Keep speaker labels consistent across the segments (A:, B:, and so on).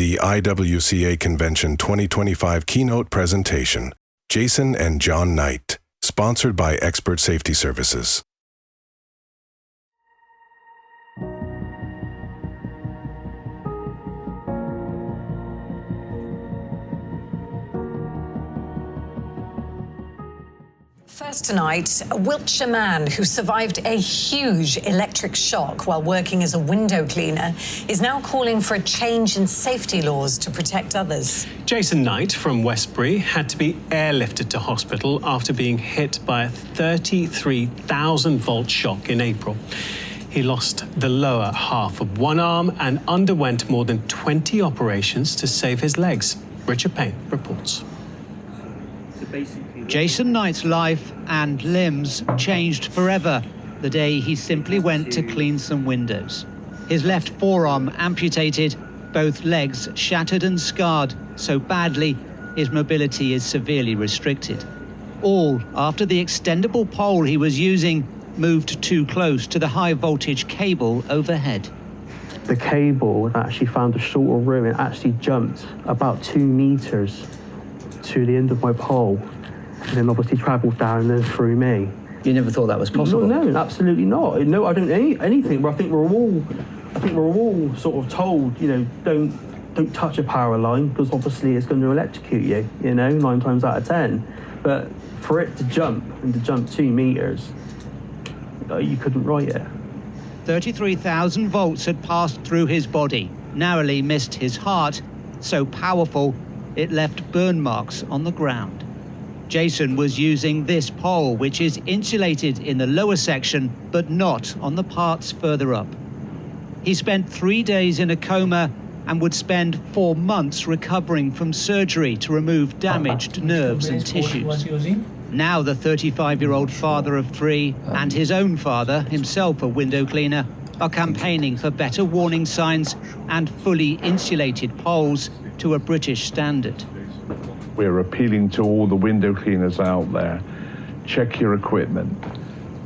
A: the IWCA Convention 2025 keynote presentation, Jason and John Knight, sponsored by Expert Safety Services.
B: First tonight, a Wiltshire man who survived a huge electric shock while working as a window cleaner is now calling for a change in safety laws to protect others.
C: Jason Knight from Westbury had to be airlifted to hospital after being hit by a 33,000-volt shock in April. He lost the lower half of one arm and underwent more than 20 operations to save his legs. Richard Payne reports.
D: Jason Knight's life and limbs changed forever the day he simply went to clean some windows. His left forearm amputated, both legs shattered and scarred so badly his mobility is severely restricted. All after the extendable pole he was using moved too close to the high voltage cable overhead.
E: The cable actually found a shorter room. It actually jumped about 2 meters to the end of my pole, and then obviously travelled down and through me.
F: You never thought that was possible?
E: No, absolutely not. No, I don't anything. But I think we're all sort of told, don't touch a power line because obviously it's going to electrocute you. 9 times out of 10. But for it to jump 2 meters, you couldn't write it.
D: 33,000 volts had passed through his body, narrowly missed his heart, so powerful it left burn marks on the ground. Jason was using this pole, which is insulated in the lower section, but not on the parts further up. He spent 3 days in a coma and would spend 4 months recovering from surgery to remove damaged nerves and tissues. Now the 35-year-old father of 3 and his own father, himself a window cleaner, are campaigning for better warning signs and fully insulated poles to a British standard.
G: We're appealing to all the window cleaners out there. Check your equipment.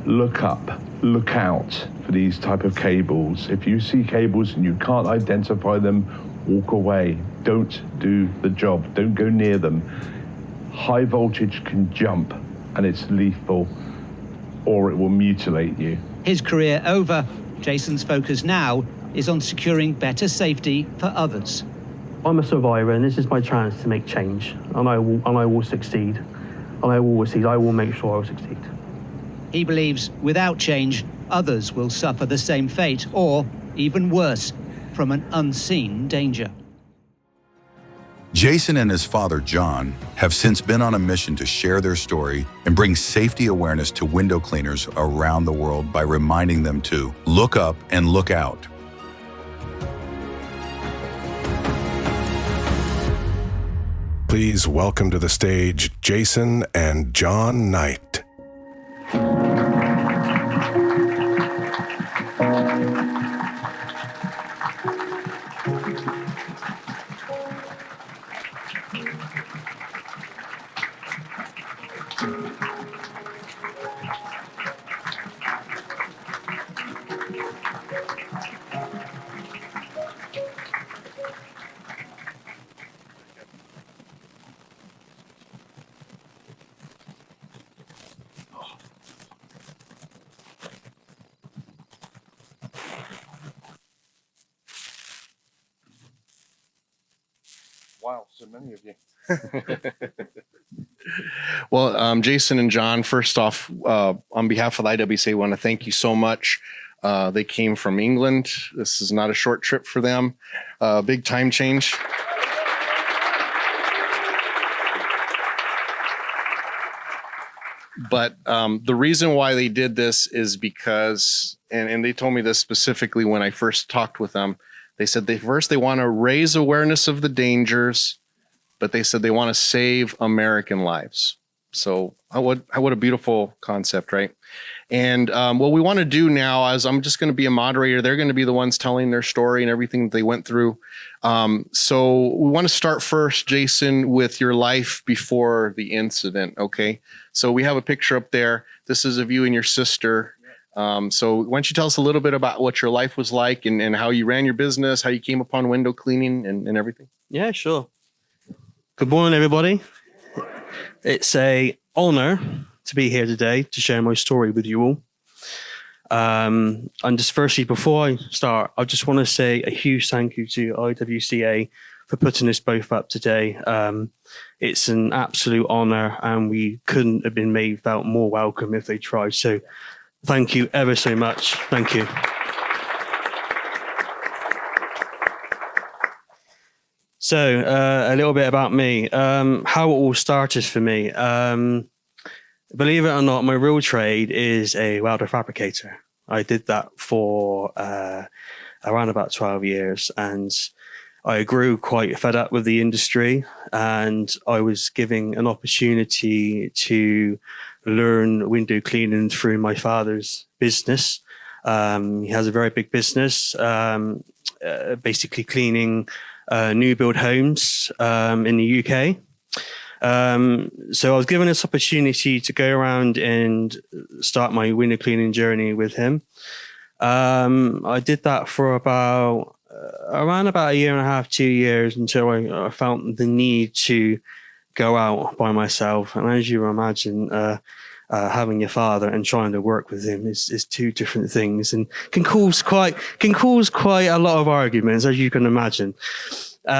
G: Look up, look out for these type of cables. If you see cables and you can't identify them, walk away. Don't do the job. Don't go near them. High voltage can jump and it's lethal, or it will mutilate you.
D: His career over, Jason's focus now is on securing better safety for others.
E: I'm a survivor, and this is my chance to make change, and I will succeed. And I will make sure I will succeed.
D: He believes without change, others will suffer the same fate, or even worse, from an unseen danger.
H: Jason and his father, John, have since been on a mission to share their story and bring safety awareness to window cleaners around the world by reminding them to look up and look out.
A: Please welcome to the stage Jason and John Knight.
G: Wow, so many of you.
I: Well, Jason and John, first off, on behalf of the IWCA, I want to thank you so much. They came from England. This is not a short trip for them. Big time change. But the reason why they did this is because, and they told me this specifically when I first talked with them, they said they want to raise awareness of the dangers, but they said they want to save American lives. So what a beautiful concept, right? And what we want to do now is I'm just going to be a moderator. They're going to be the ones telling their story and everything that they went through. So we want to start first, Jason, with your life before the incident, okay? So we have a picture up there. This is of you and your sister. So why don't you tell us a little bit about what your life was like and how you ran your business, how you came upon window cleaning and everything?
F: Yeah, sure. Good morning, everybody. It's a honor to be here today to share my story with you all. And just firstly, before I start, I just want to say a huge thank you to IWCA for putting this both up today. It's an absolute honor, and we couldn't have been made felt more welcome if they tried. So thank you ever so much. Thank you. So a little bit about me, how it all started for me. Believe it or not, my real trade is a welder fabricator. I did that for around about 12 years, and I grew quite fed up with the industry, and I was given an opportunity to learn window cleaning through my father's business. He has a very big business, basically cleaning new build homes in the UK. So I was given this opportunity to go around and start my window cleaning journey with him. I did that for around about a year and a half, 2 years, until I felt the need to go out by myself. And as you imagine, having your father and trying to work with him is two different things, and can cause quite a lot of arguments, as you can imagine. So,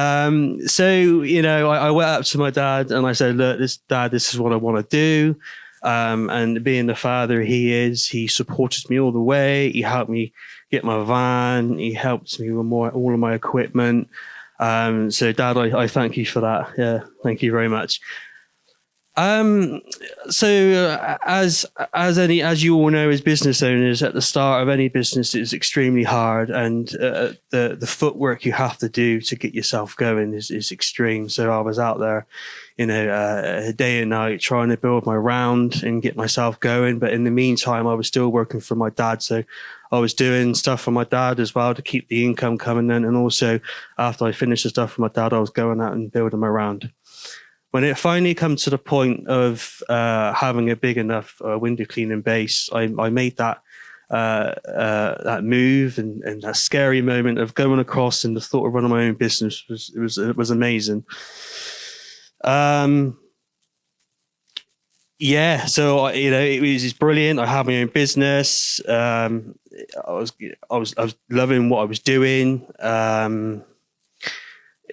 F: I went up to my dad and I said, look, this is what I want to do. And being the father he supported me all the way. He helped me get my van. He helped me with all of my equipment. So Dad, I thank you for that. Yeah. Thank you very much. So as you all know, as business owners, at the start of any business, it's extremely hard, and the footwork you have to do to get yourself going is extreme. So I was out there, day and night trying to build my round and get myself going. But in the meantime, I was still working for my dad. So I was doing stuff for my dad as well to keep the income coming in. And also after I finished the stuff for my dad, I was going out and building my round. When it finally come to the point of having a big enough window cleaning base, I made that move, and that scary moment of going across, and the thought of running my own business was amazing. Yeah, so it was brilliant. I had my own business. I was loving what I was doing.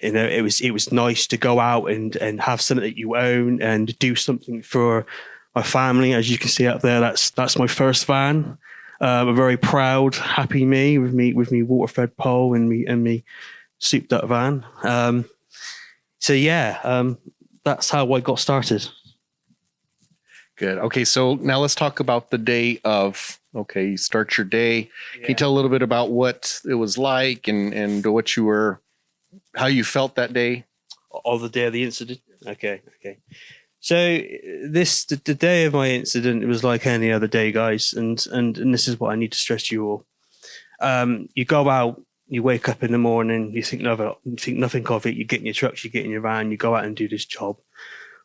F: It was nice to go out and have something that you own and do something for my family. As you can see up there, that's my first van. A very proud, happy me with me water-fed pole and me souped up van. That's how I got started.
I: Good. Okay, so now let's talk about the day of. Okay, you start your day. Yeah. Can you tell a little bit about what it was like and what you were, how you felt that day?
F: Of the day of the incident? Okay. So the day of my incident, it was like any other day, guys. And this is what I need to stress to you all. You go out, you wake up in the morning, you think nothing of it. You get in your trucks, you get in your van, you go out and do this job.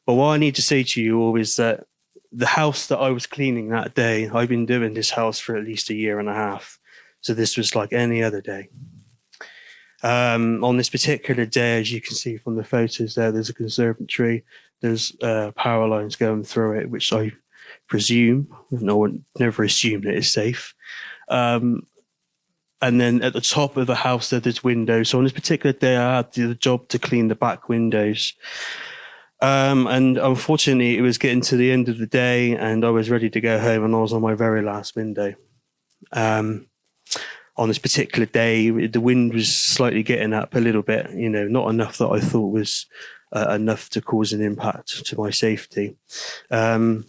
F: But what I need to say to you all is that the house that I was cleaning that day, I've been doing this house for at least a year and a half. So this was like any other day. On this particular day, as you can see from the photos there's a conservatory. There's power lines going through it, which I presume, no one never assumed it is safe. And then at the top of the house, there's windows. So on this particular day, I had the job to clean the back windows. And unfortunately, it was getting to the end of the day and I was ready to go home, and I was on my very last window. On this particular day, the wind was slightly getting up a little bit, not enough that I thought was enough to cause an impact to my safety. As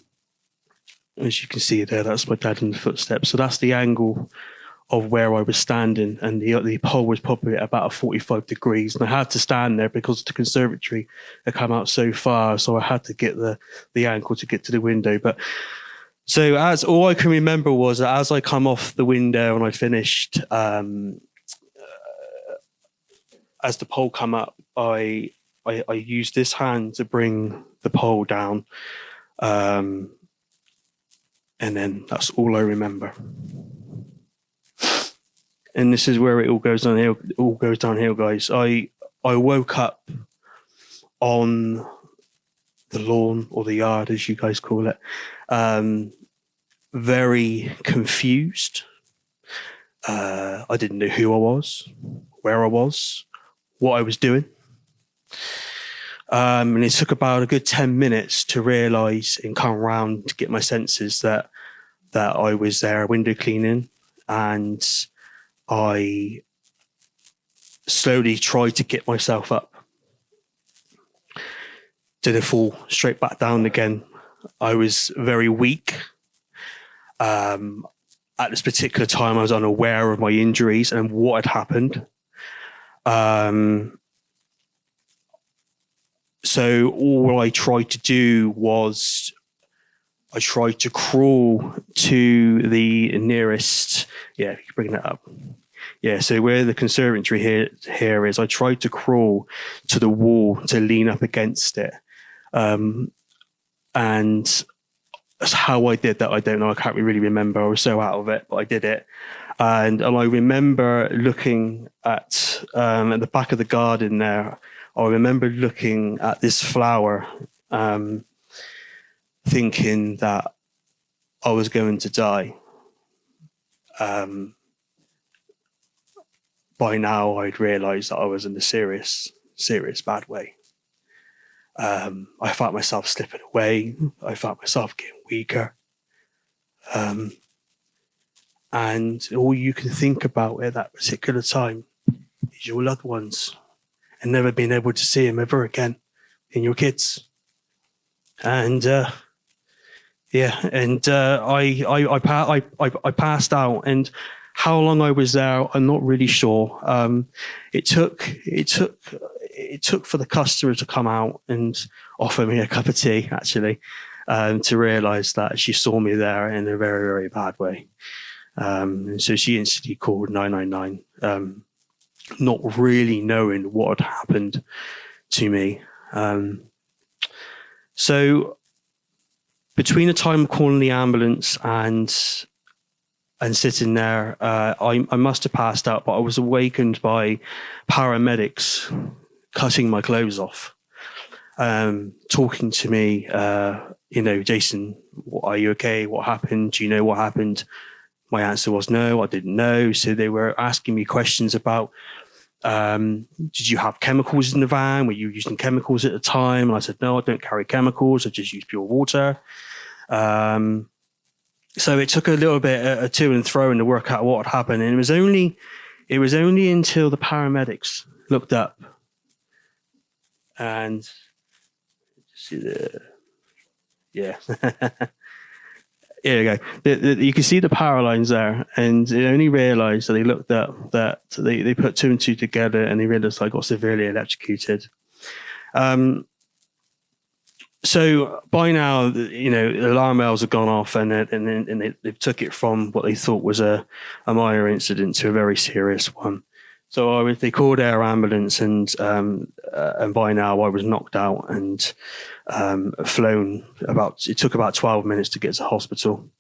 F: you can see there, that's my dad in the footsteps. So that's the angle of where I was standing, and the pole was probably at about 45 degrees, and I had to stand there because the conservatory had come out so far, so I had to get the angle to get to the window. But so as all I can remember was that as I come off the window and I finished, as the pole come up, I used this hand to bring the pole down. And then that's all I remember. And this is where it all goes downhill. Guys. I woke up on the lawn, or the yard, as you guys call it, very confused. I didn't know who I was, where I was, what I was doing. And it took about a good 10 minutes to realise and come around to get my senses that I was there window cleaning, and I slowly tried to get myself up. Didn't fall straight back down again. I was very weak. At this particular time, I was unaware of my injuries and what had happened. So all I tried to do was I tried to crawl to the nearest, you can bring that up. Yeah, so where the conservatory here is, I tried to crawl to the wall to lean up against it. And that's how I did that. I don't know. I can't really remember. I was so out of it, but I did it. And I remember looking at the back of the garden there. I remember looking at this flower, thinking that I was going to die. By now, I'd realised that I was in a serious bad way. I felt myself slipping away. I felt myself getting weaker. And all you can think about at that particular time is your loved ones and never being able to see them ever again, and your kids. And I passed out, and how long I was there, I'm not really sure. It took for the customer to come out and offer me a cup of tea, actually, to realise that she saw me there in a very, very bad way. And so she instantly called 999, not really knowing what had happened to me. So between the time of calling the ambulance and sitting there, I must have passed out, but I was awakened by paramedics cutting my clothes off, talking to me, Jason, are you okay? What happened? Do you know what happened? My answer was no, I didn't know. So they were asking me questions about, did you have chemicals in the van? Were you using chemicals at the time? And I said, no, I don't carry chemicals. I just use pure water. So it took a little bit to and fro to work out what had happened. And it was only until the paramedics looked up and see here we go. You can see the power lines there, and they only realised that they looked up that they put two and two together, and they realised I got severely electrocuted. So by now, the alarm bells have gone off, and they took it from what they thought was a minor incident to a very serious one. So they called air ambulance, and by now I was knocked out and flown. It took about 12 minutes to get to hospital.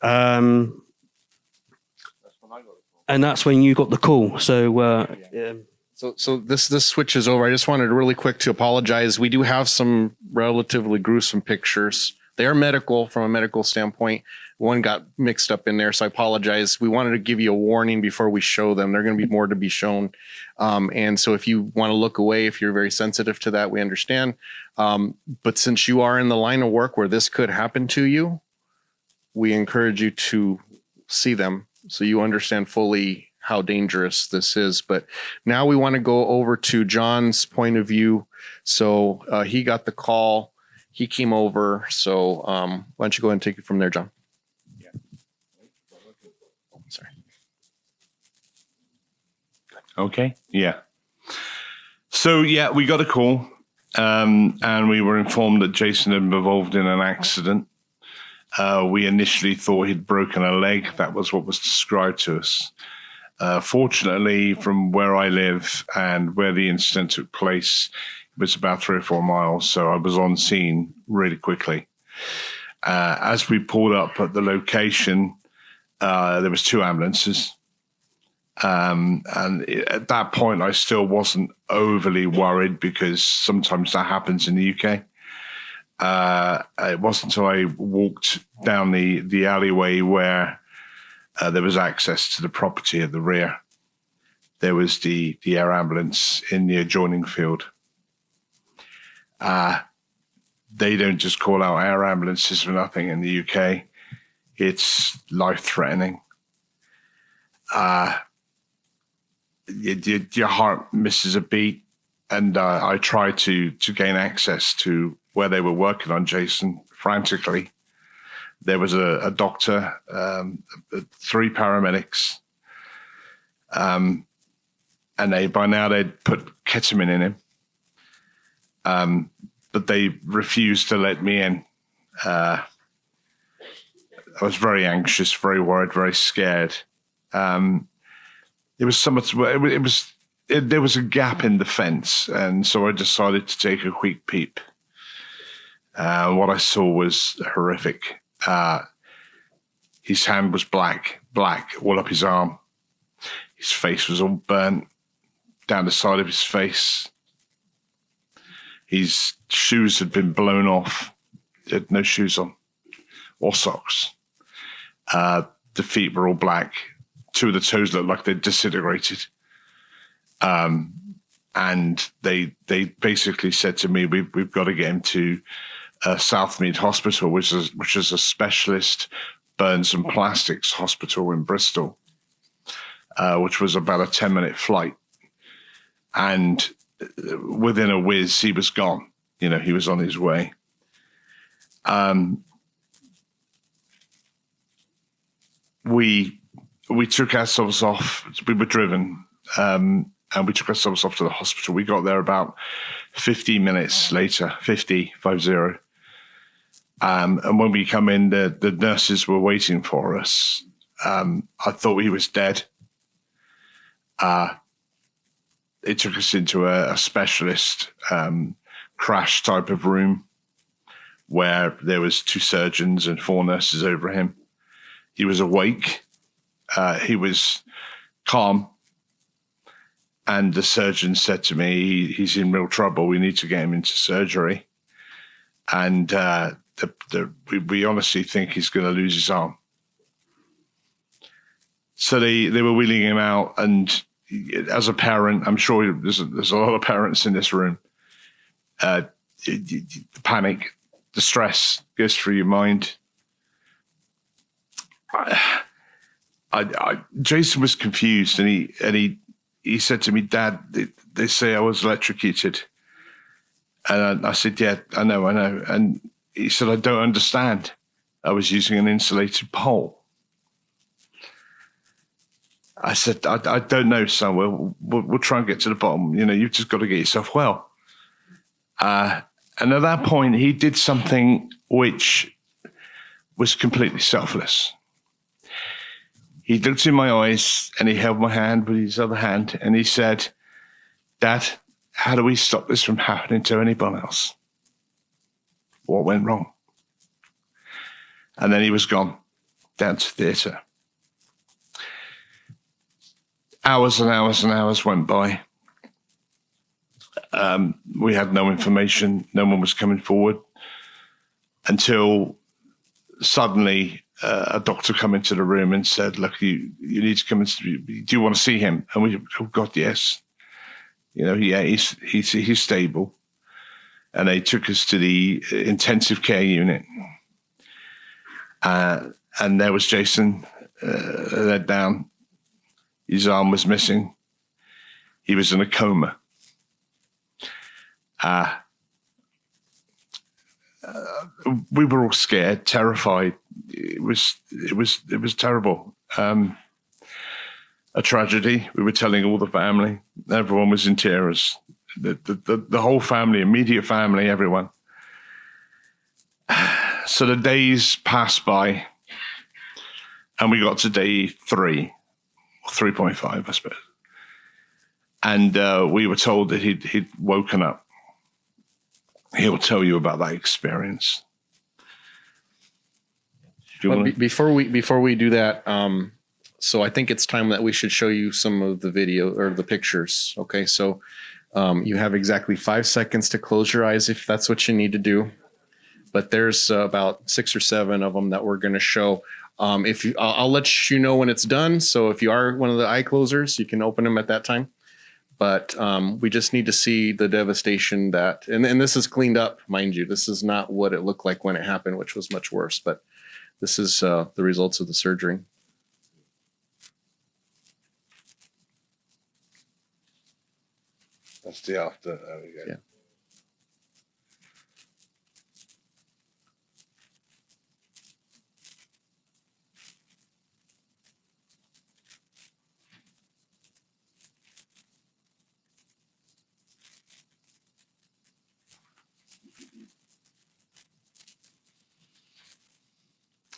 F: And that's when you got the call. So.
I: So this switches over. I just wanted really quick to apologize. We do have some relatively gruesome pictures. They are medical from a medical standpoint. One got mixed up in there, so I apologize. We wanted to give you a warning before we show them. They're going to be more to be shown. And so if you want to look away, if you're very sensitive to that, we understand. But since you are in the line of work where this could happen to you, we encourage you to see them so you understand fully how dangerous this is. But now we want to go over to John's point of view. So he got the call, he came over. So why don't you go ahead and take it from there, John? Yeah. Oh, sorry.
G: Okay. Yeah. So we got a call, and we were informed that Jason had been involved in an accident. We initially thought he'd broken a leg. That was what was described to us. Fortunately, from where I live and where the incident took place, it was about 3 or 4 miles. So I was on scene really quickly. As we pulled up at the location, there was 2 ambulances. And at that point, I still wasn't overly worried because sometimes that happens in the UK. It wasn't until I walked down the alleyway where there was access to the property at the rear. There was the air ambulance in the adjoining field. They don't just call out air ambulances for nothing in the UK. It's life-threatening. Your heart misses a beat, and I tried to gain access to where they were working on Jason frantically. There was a doctor, 3 paramedics, and by now they'd put ketamine in him, but they refused to let me in. I was very anxious, very worried, very scared. It was so much. There was a gap in the fence, and so I decided to take a quick peep. What I saw was horrific. His hand was black all up his arm. His face was all burnt down the side of his face. His shoes had been blown off. He had no shoes on or socks. The feet were all black. 2 of the toes looked like they'd disintegrated. And they basically said to me, we've got to get him to Southmead Hospital, which is a specialist burns and plastics hospital in Bristol, which was about a 10-minute flight. And within a whiz, he was gone. He was on his way. We took ourselves off. We were driven, and we took ourselves off to the hospital. We got there about 50 minutes later, 50. And when we come in, the nurses were waiting for us. I thought he was dead. They took us into a specialist crash type of room where there was 2 surgeons and 4 nurses over him. He was awake. He was calm. And the surgeon said to me, he's in real trouble. We need to get him into surgery. And we honestly think he's going to lose his arm. So they were wheeling him out. And as a parent, I'm sure there's a lot of parents in this room. The panic, the stress goes through your mind. Jason was confused, and he said to me, "Dad, they say I was electrocuted." And I said, "Yeah, I know." And he said, "I don't understand. I was using an insulated pole." I said, I don't know, son. We'll try and get to the bottom. You've just got to get yourself well. And at that point, he did something which was completely selfless. He looked in my eyes and he held my hand with his other hand and he said, "Dad, how do we stop this from happening to anyone else? What went wrong?" And then he was gone down to theatre. Hours and hours and hours went by. We had no information. No one was coming forward until suddenly a doctor came into the room and said, "Look, you need to come and do you want to see him?" And we, "Oh God, yes. He's stable." And they took us to the intensive care unit. And there was Jason, led down. His arm was missing. He was in a coma. We were all scared, terrified. It was terrible. A tragedy. We were telling all the family. Everyone was in tears. The whole family, immediate family, everyone. So the days passed by, and we got to day 3, or 3.5, I suppose. And we were told that he'd woken up. He'll tell you about that experience.
I: Before we do that, so I think it's time that we should show you some of the video or the pictures. Okay, so you have exactly 5 seconds to close your eyes if that's what you need to do. But there's about 6 or 7 of them that we're going to show. I'll let you know when it's done. So if you are one of the eye closers, you can open them at that time. But we just need to see the devastation that, and this is cleaned up, mind you. This is not what it looked like when it happened, which was much worse. But this is the results of the surgery.
G: That's the after. There we go.
I: Yeah.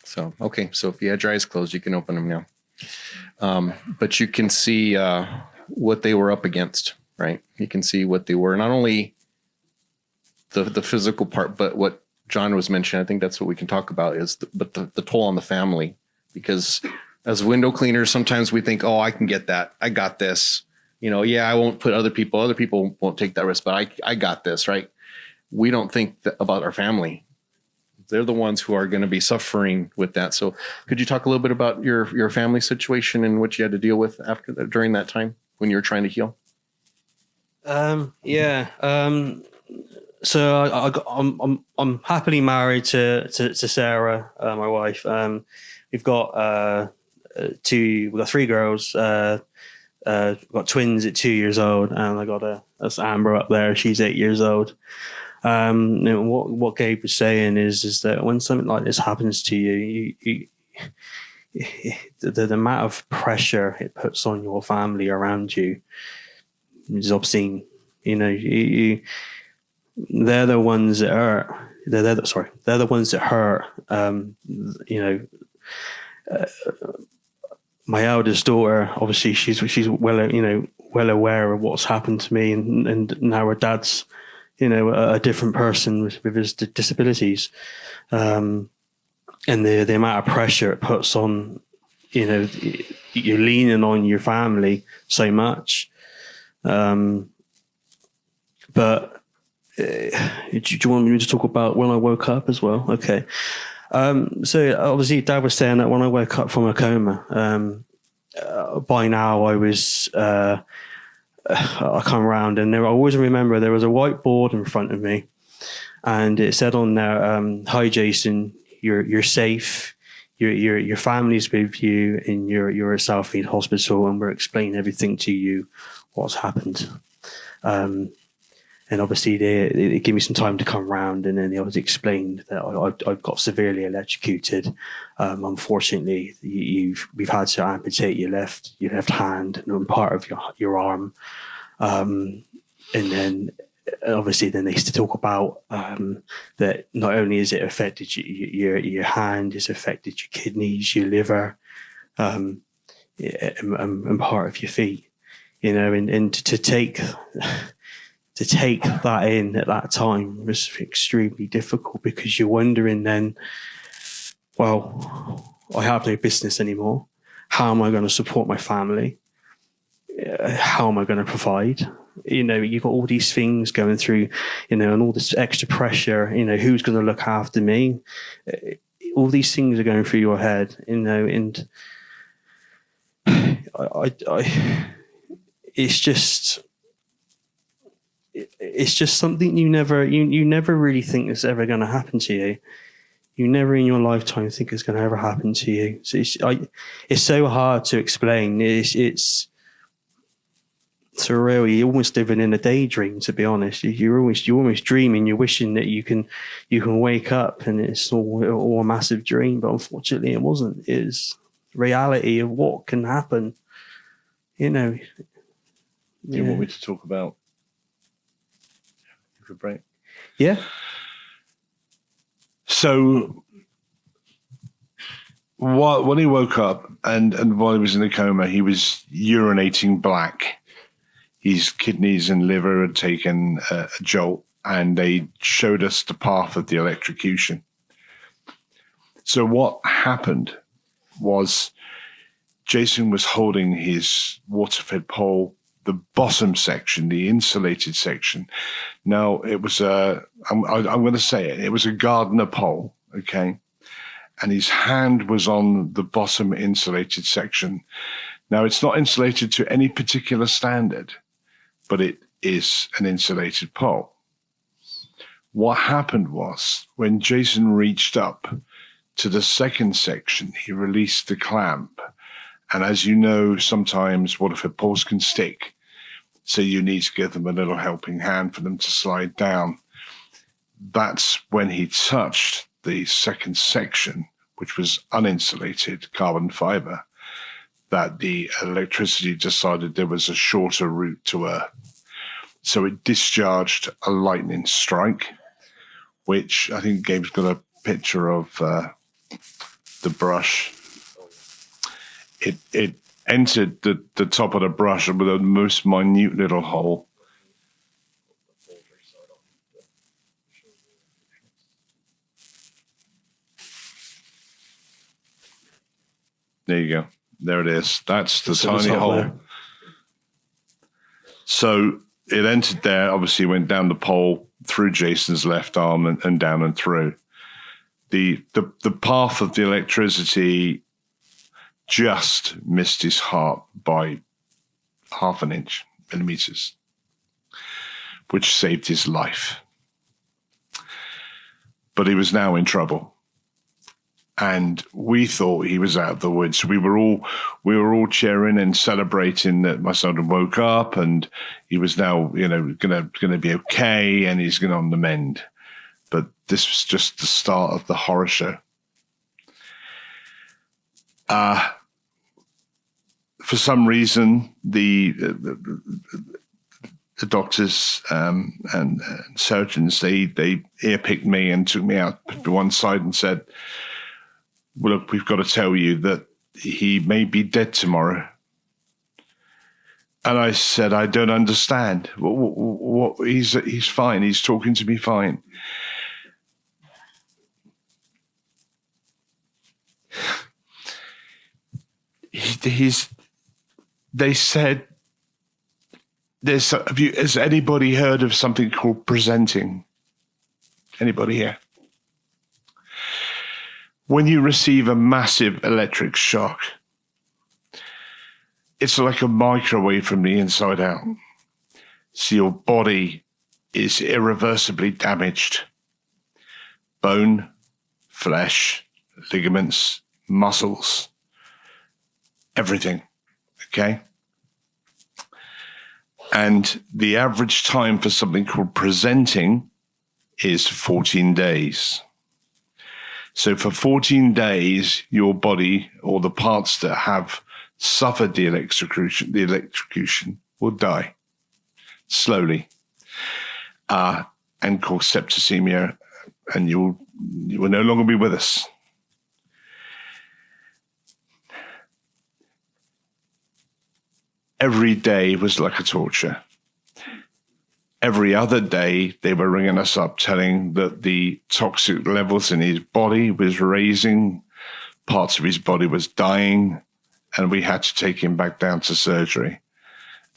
I: So, okay. So if you had your eyes closed, you can open them now. But you can see what they were up against, right? You can see what they were, not only the physical part, but what John was mentioning. I think that's what we can talk about is, the toll on the family, because as window cleaners, sometimes we think, oh, I can get that. I got this, I won't put other people won't take that risk, but I got this, right? We don't think about our family. They're the ones who are going to be suffering with that. So could you talk a little bit about your family situation and what you had to deal with during that time when you were trying to heal?
F: So I'm happily married to Sarah, my wife. We've got we've got 3 girls. We've got twins at 2 years old, and I got that's Amber up there. She's 8 years old. What Gabe was saying is that when something like this happens to you, the amount of pressure it puts on your family around you is obscene. They're the ones that hurt. They're the ones that hurt. My eldest daughter, obviously, she's well aware of what's happened to me, and now her dad's a different person with his disabilities, and the amount of pressure it puts on, you're leaning on your family so much. But do you want me to talk about when I woke up as well? Okay. So obviously Dad was saying that when I woke up from a coma, by now I was, I come around, and I always remember there was a whiteboard in front of me, and it said on there, "Hi Jason, you're safe. Your family's with you, and you're at Southfield Hospital, and we're explaining everything to you, what's happened." And obviously they gave me some time to come round, and then they obviously explained that I got severely electrocuted. Unfortunately, we've had to amputate your left hand and part of your arm. And then obviously then they used to talk about that not only has it affected your hand, it's affected your kidneys, your liver, and part of your feet. And to take that in at that time was extremely difficult, because you're wondering then, well, I have no business anymore. How am I going to support my family? How am I going to provide? You've got all these things going through, and all this extra pressure, who's going to look after me? All these things are going through your head, and it's just something you never really think is ever going to happen to you. You never in your lifetime think it's going to ever happen to you. So it's so hard to explain. It's surreal. You're almost living in a daydream, to be honest. You're almost dreaming. You're wishing that you can wake up and it's all a massive dream. But unfortunately, it wasn't. It's reality of what can happen.
G: Do you want me to talk about a break?
F: Yeah.
G: So when he woke up and while he was in the coma, he was urinating black. His kidneys and liver had taken a jolt, and they showed us the path of the electrocution. So what happened was Jason was holding his water-fed pole, the bottom section, the insulated section. Now, it was I'm going to say it was a gardener pole, okay? And his hand was on the bottom insulated section. Now, it's not insulated to any particular standard, but it is an insulated pole. What happened was, when Jason reached up to the second section, he released the clamp. And as you know, sometimes water-fed poles can stick. So you need to give them a little helping hand for them to slide down. That's when he touched the second section, which was uninsulated carbon fiber, that the electricity decided there was a shorter route to Earth. So it discharged a lightning strike, which I think Gabe's got a picture of the brush. It entered the top of the brush with a most minute little hole. There you go. There it is. That's the tiny hole. There. So it entered there, obviously went down the pole, through Jason's left arm and down and through. The path of the electricity just missed his heart by 0.5 inch, millimeters, which saved his life. But he was now in trouble. And we thought he was out of the woods. We were all cheering and celebrating that my son had woke up and he was now, gonna be okay and he's gonna on the mend. But this was just the start of the horror show. For some reason, the doctors and surgeons they earpicked me and took me out to one side and said, "Well, look, we've got to tell you that he may be dead tomorrow." And I said, "I don't understand. What? He's fine. He's talking to me fine." They said, has anybody heard of something called presenting? Anybody here? When you receive a massive electric shock, it's like a microwave from the inside out. So your body is irreversibly damaged. Bone, flesh, ligaments, muscles, everything, okay? And the average time for something called presenting is 14 days. So for 14 days, your body or the parts that have suffered the electrocution will die slowly and cause septicemia, and you will no longer be with us. Every day was like a torture. Every other day, they were ringing us up telling that the toxic levels in his body was raising, parts of his body was dying, and we had to take him back down to surgery.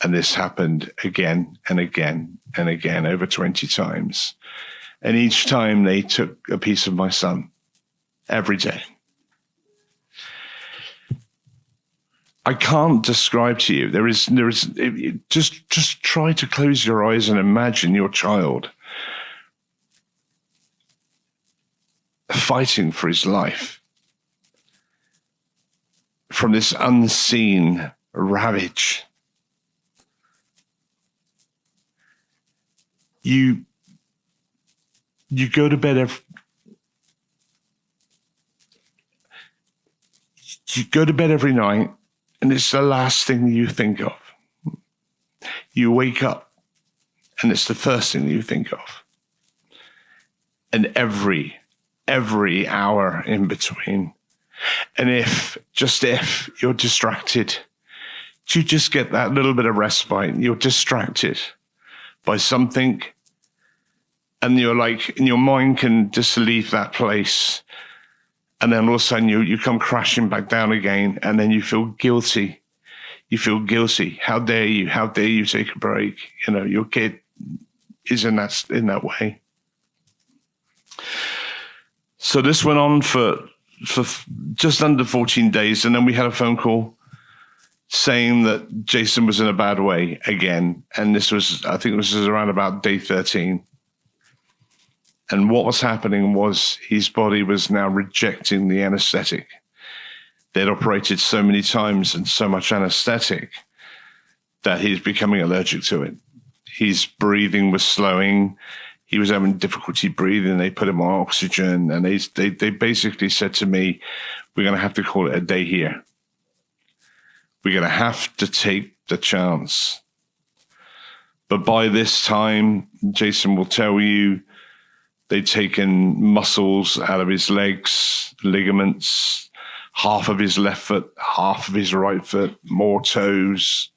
G: And this happened again and again and again, over 20 times. And each time they took a piece of my son, every day. I can't describe to you. There is. Just try to close your eyes and imagine your child fighting for his life from this unseen ravage. You go to bed every night. And it's the last thing you think of. You wake up, and it's the first thing you think of. And every hour in between. And if you're distracted, you just get that little bit of respite. You're distracted by something, and you're like, and your mind can just leave that place. And then all of a sudden you come crashing back down again, and then you feel guilty. You feel guilty. How dare you? How dare you take a break? You know, your kid is in that way. So this went on for just under 14 days, and then we had a phone call saying that Jason was in a bad way again. And I think this was around about day 13. And what was happening was his body was now rejecting the anesthetic. They'd operated so many times and so much anesthetic that he's becoming allergic to it. His breathing was slowing. He was having difficulty breathing. They put him on oxygen, and they basically said to me, we're going to have to call it a day here. We're going to have to take the chance. But by this time, Jason will tell you, they'd taken muscles out of his legs, ligaments, half of his left foot, half of his right foot, more toes.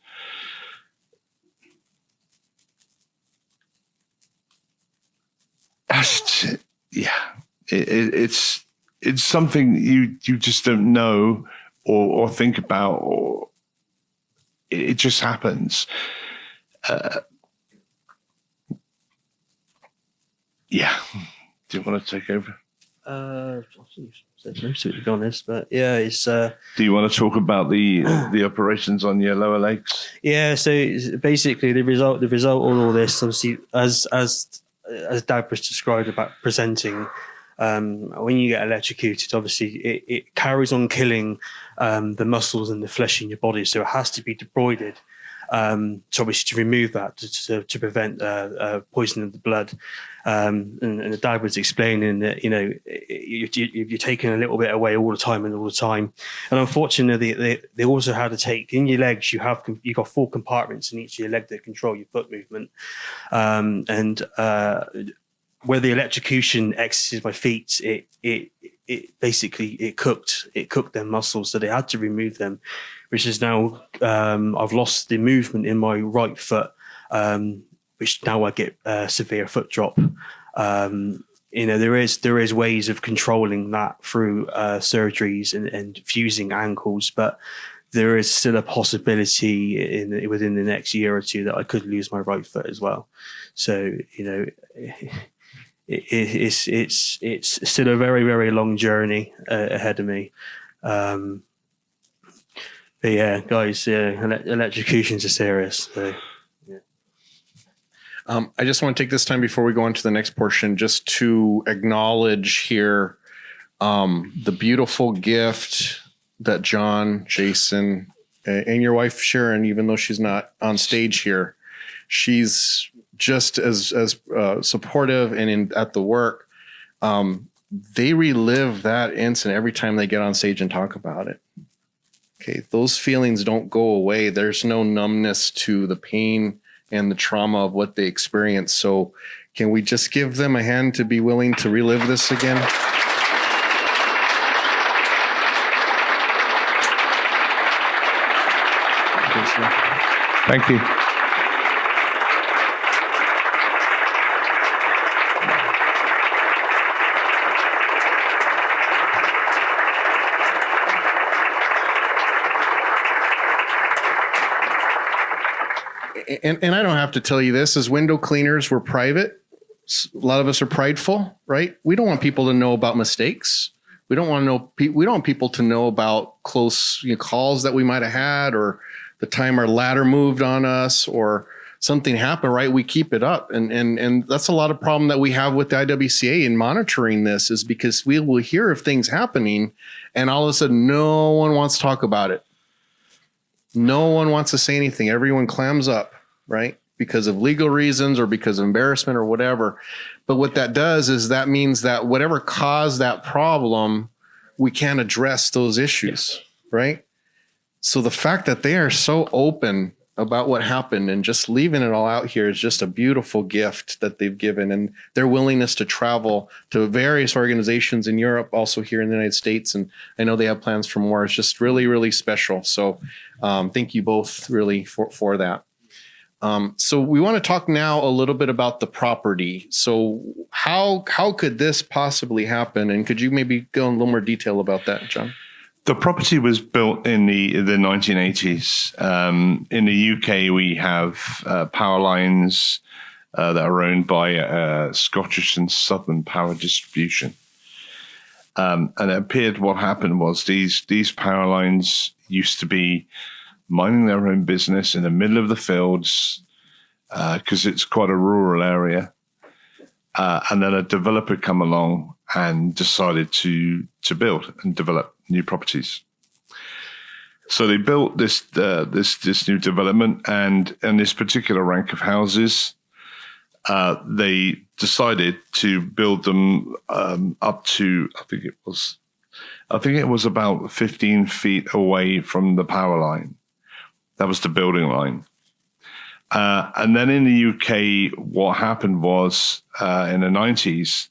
G: Yeah, it's something you just don't know or think about, or it just happens. Yeah. Do you want to take over?
F: Most of it, to be honest, but yeah, it's.
G: Do you want to talk about the operations on your lower legs?
F: Yeah, so basically the result of all this, obviously, as Dad was described about presenting, when you get electrocuted, obviously it carries on killing the muscles and the flesh in your body, so it has to be debrided. So obviously to remove that to prevent poisoning of the blood, and the Dad was explaining that you're taking a little bit away all the time, and unfortunately they also had to take in your legs. You've got 4 compartments in each of your leg that control your foot movement, and where the electrocution exited my feet, it basically cooked their muscles, so they had to remove them, which is now I've lost the movement in my right foot, which now I get severe foot drop. There is ways of controlling that through surgeries and fusing ankles, but there is still a possibility within the next year or two that I could lose my right foot as well. So it's still a very, very long journey ahead of me. But yeah, guys, electrocutions are serious. So, yeah.
I: I just want to take this time before we go on to the next portion just to acknowledge here the beautiful gift that John, Jason, and your wife Sharon, even though she's not on stage here, she's just as supportive and at the work. They relive that incident every time they get on stage and talk about it. Okay, those feelings don't go away. There's no numbness to the pain and the trauma of what they experienced. So can we just give them a hand to be willing to relive this again?
G: Thank you.
I: And I don't have to tell you this, as window cleaners, we're private. A lot of us are prideful, right? We don't want people to know about mistakes. We don't want people to know about close calls that we might have had, or the time our ladder moved on us, or something happened, right? We keep it up. And that's a lot of problem that we have with the IWCA in monitoring this, is because we will hear of things happening and all of a sudden no one wants to talk about it. No one wants to say anything. Everyone clams up, right? Because of legal reasons or because of embarrassment or whatever. But what that does is that means that whatever caused that problem, we can't address those issues, right? So the fact that they are so open about what happened and just leaving it all out here is just a beautiful gift that they've given, and their willingness to travel to various organizations in Europe, also here in the United States. And I know they have plans for more. It's just really, really special. So thank you both really for that. So we want to talk now a little bit about the property. So how could this possibly happen? And could you maybe go in a little more detail about that, John?
G: The property was built in the 1980s. In the UK, we have power lines that are owned by Scottish and Southern Power Distribution. And it appeared what happened was these power lines used to be minding their own business in the middle of the fields because it's quite a rural area. And then a developer come along and decided to build and develop new properties. So they built this new development, and in this particular rank of houses, they decided to build them up to I think it was about 15 feet away from the power line. That was the building line. And then in the UK, what happened was in the 90s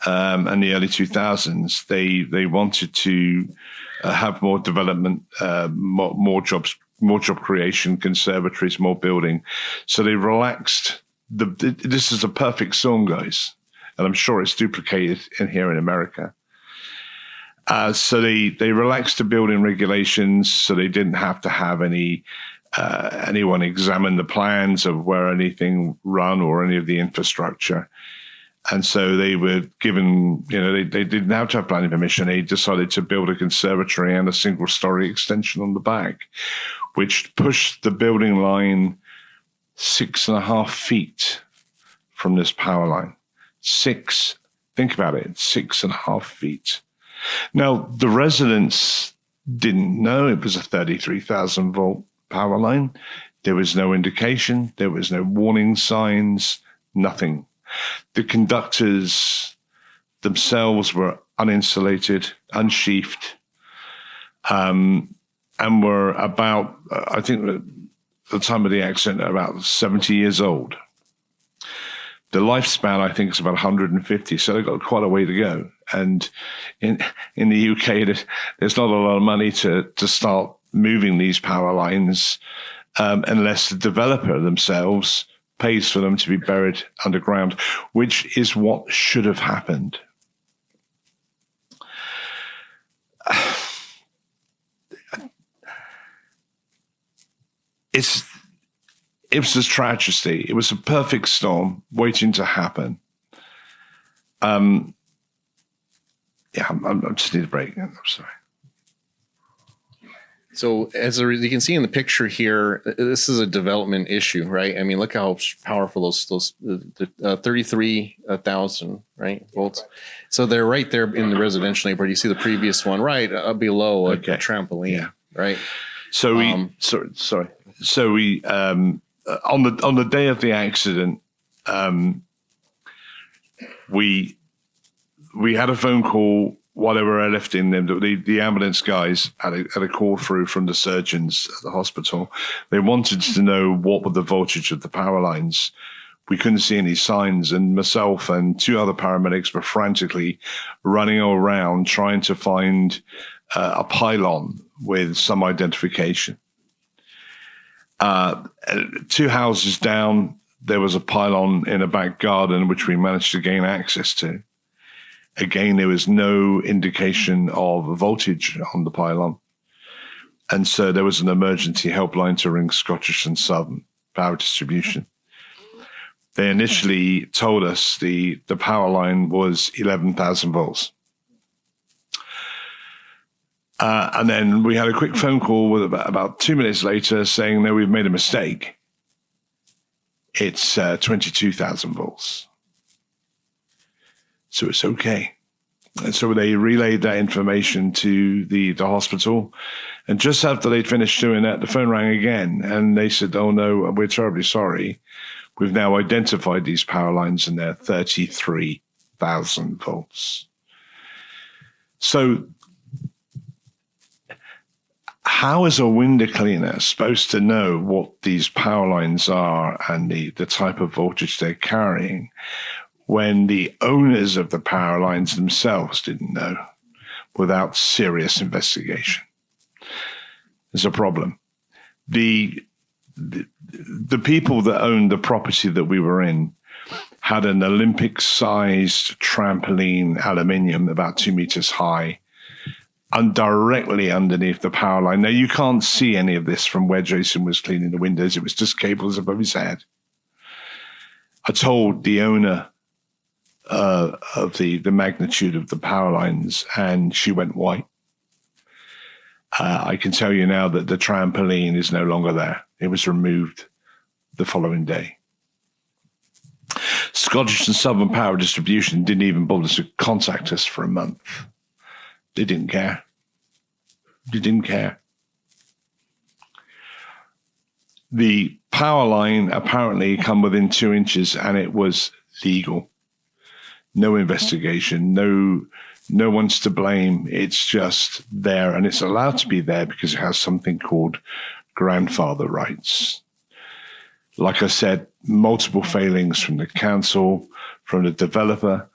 G: and the early 2000s, they wanted to have more development, more jobs, more job creation, conservatories, more building. So they relaxed. This is a perfect storm, guys, and I'm sure it's duplicated here in America. So they relaxed the building regulations, so they didn't have to have anyone examine the plans of where anything run or any of the infrastructure. And so they were given, they didn't have to have planning permission. They decided to build a conservatory and a single-story extension on the back, which pushed the building line 6.5 feet from this power line. Think about it, 6.5 feet. Now, the residents didn't know it was a 33,000 volt power line. There was no indication. There was no warning signs, nothing. The conductors themselves were uninsulated, unsheathed, and were about, I think at the time of the accident, about 70 years old. The lifespan, I think, is about 150, so they've got quite a way to go. And in the UK, there's not a lot of money to start moving these power lines unless the developer themselves pays for them to be buried underground, which is what should have happened. It was a tragedy. It was a perfect storm waiting to happen. I just need a break. I'm sorry.
I: So you can see in the picture here, this is a development issue, right? I mean, look how powerful those 33,000 volts. So they're right there in the residential neighborhood. You see the previous one right below a trampoline, right?
G: So we sorry. So we on the day of the accident, we had a phone call while they were airlifting them. The ambulance guys had a call through from the surgeons at the hospital. They wanted to know what were the voltage of the power lines. We couldn't see any signs, and myself and two other paramedics were frantically running around trying to find a pylon with some identification. 2 houses down, there was a pylon in a back garden, which we managed to gain access to. Again, there was no indication of voltage on the pylon. And so there was an emergency helpline to ring Scottish and Southern Power Distribution. They initially told us the power line was 11,000 volts. And then we had a quick phone call with about 2 minutes later saying, no, we've made a mistake. It's 22,000 volts. So it's okay. And so they relayed that information to the hospital. And just after they'd finished doing that, the phone rang again. And they said, oh, no, we're terribly sorry. We've now identified these power lines and they're 33,000 volts. So how is a window cleaner supposed to know what these power lines are and the type of voltage they're carrying when the owners of the power lines themselves didn't know without serious investigation? There's a problem. The the people that owned the property that we were in had an Olympic-sized trampoline, aluminium, about 2 meters high, and directly underneath the power line. Now, you can't see any of this from where Jason was cleaning the windows. It was just cables above his head. I told the owner of the magnitude of the power lines, and she went white. I can tell you now that the trampoline is no longer there. It was removed the following day. Scottish and Southern Power Distribution didn't even bother to contact us for a month. They didn't care. They didn't care. The power line apparently come within 2 inches, and it was legal. No investigation, no one's to blame. It's just there, and it's allowed to be there because it has something called grandfather rights. Like I said, multiple failings from the council, from the developer,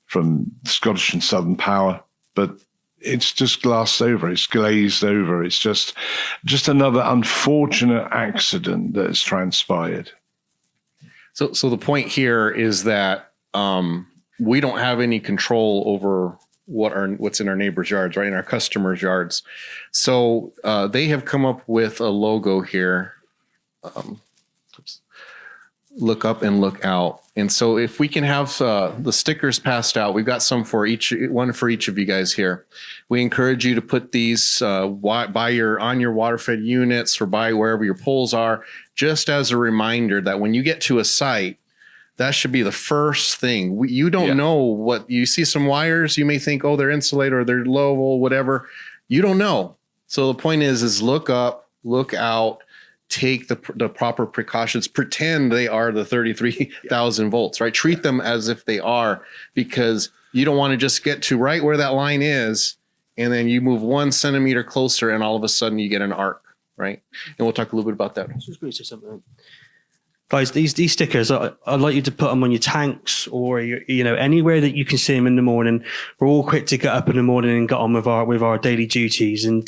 G: from Scottish and Southern Power, but it's just glassed over. It's glazed over. It's just another unfortunate accident that has transpired.
I: So the point here is that we don't have any control over what's in our neighbors' yards, right? In our customers' yards. So they have come up with a logo here. Look up and look out. And so if we can have the stickers passed out, we've got some for one for each of you guys here. We encourage you to put these on your water-fed units or by wherever your poles are, just as a reminder that when you get to a site, that should be the first thing. You don't know what you see. Some wires, you may think, oh, they're insulated or they're low or whatever. You don't know. So the point is look up, look out, take the proper precautions, pretend they are the 33,000 volts, right? Treat them as if they are, because you don't want to just get to right where that line is, and then you move 1 centimeter closer and all of a sudden you get an arc, right? And we'll talk a little bit about that.
F: Just going to say something. Guys, these stickers, I'd like you to put them on your tanks or anywhere that you can see them in the morning. We're all quick to get up in the morning and get on with our daily duties, and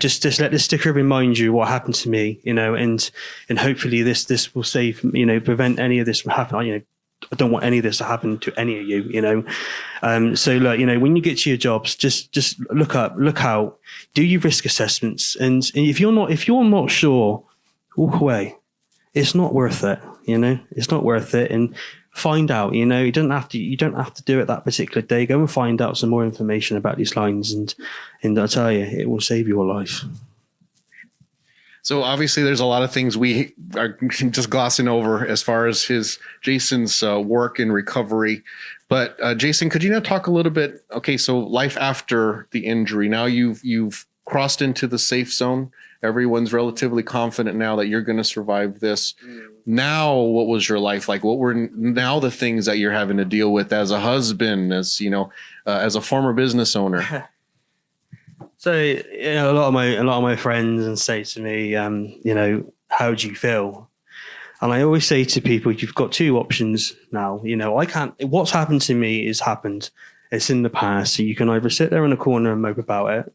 F: just let this sticker remind you what happened to me, and hopefully this will save, prevent any of this from happening. I don't want any of this to happen to any of you, So look, when you get to your jobs, just look up, look out, do your risk assessments, and if you're not sure, walk away. It's not worth it, it's not worth it. And find out, you don't have to do it that particular day. Go and find out some more information about these lines, and I tell you, it will save your life.
I: So obviously there's a lot of things we are just glossing over as far as Jason's work and recovery. But Jason, could you now talk a little bit? Okay, so life after the injury. Now you've crossed into the safe zone. Everyone's relatively confident now that you're going to survive this. Now, what was your life like? What were now the things that you're having to deal with as a husband, as as a former business owner?
F: So, a lot of my friends and say to me, how do you feel? And I always say to people, you've got two options now. I can't. What's happened to me is happened. It's in the past. So you can either sit there in a corner and mope about it.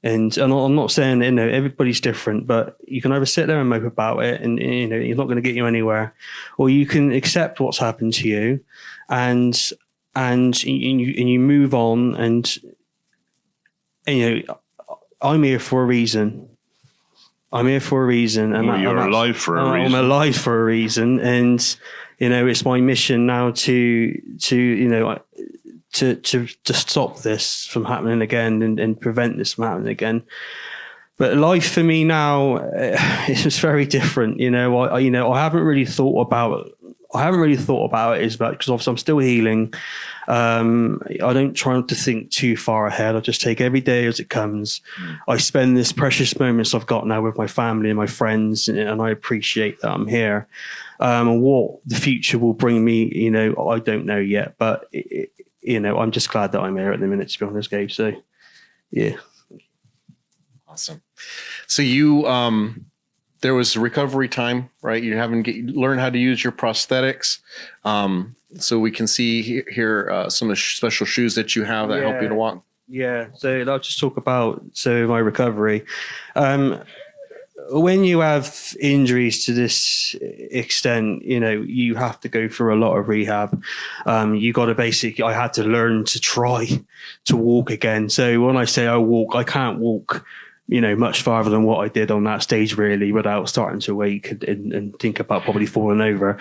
F: And I'm not saying everybody's different, but you can either sit there and mope about it, and you're not going to get you anywhere, or you can accept what's happened to you, and you move on. And I'm here for a reason. I'm here for a reason, and
G: you're alive for a reason.
F: I'm alive for a reason, and it's my mission now to stop this from happening again and prevent this from happening again. But life for me now is just very different. I haven't really thought about it because obviously I'm still healing. I don't try to think too far ahead. I just take every day as it comes. I spend this precious moments I've got now with my family and my friends, and I appreciate that I'm here. And what the future will bring me, I don't know yet, but I'm just glad that I'm here at the minute, to be honest, Gabe. So, yeah.
I: Awesome. So you, there was recovery time, right? You learn how to use your prosthetics. So we can see here some of the special shoes that you have that help you to walk.
F: Yeah. So I'll just talk about my recovery. when you have injuries to this extent, you have to go through a lot of rehab. You got to I had to learn to try to walk again. So when I say I walk, I can't walk, much farther than what I did on that stage, really, without starting to wake and think about probably falling over.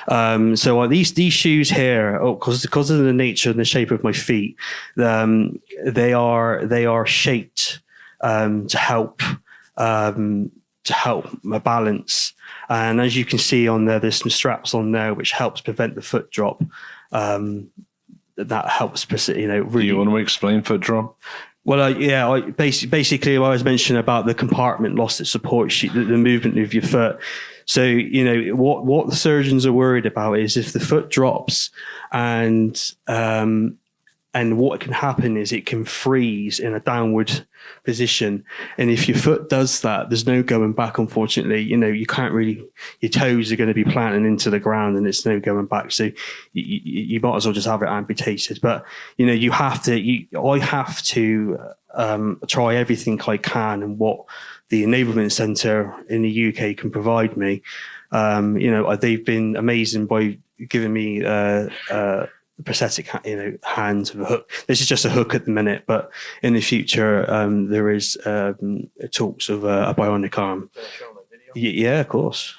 F: So these shoes here, because of the nature and the shape of my feet, they are shaped to help my balance. And as you can see on there's some straps on there which helps prevent the foot drop. That helps, really.
G: Do you want to explain foot drop?
F: Well, basically, I was mentioning about the compartment loss that supports you, the movement of your foot. So, what the surgeons are worried about is if the foot drops, and what can happen is it can freeze in a downward position. And if your foot does that, there's no going back, unfortunately. You can't really, your toes are going to be planting into the ground and it's no going back. So you might as well just have it amputated. But, I have to try everything I can and what the Enablement Centre in the UK can provide me. They've been amazing by giving me prosthetic, hands with a hook. This is just a hook at the minute, but in the future, there is talks of a bionic arm. Yeah, of course.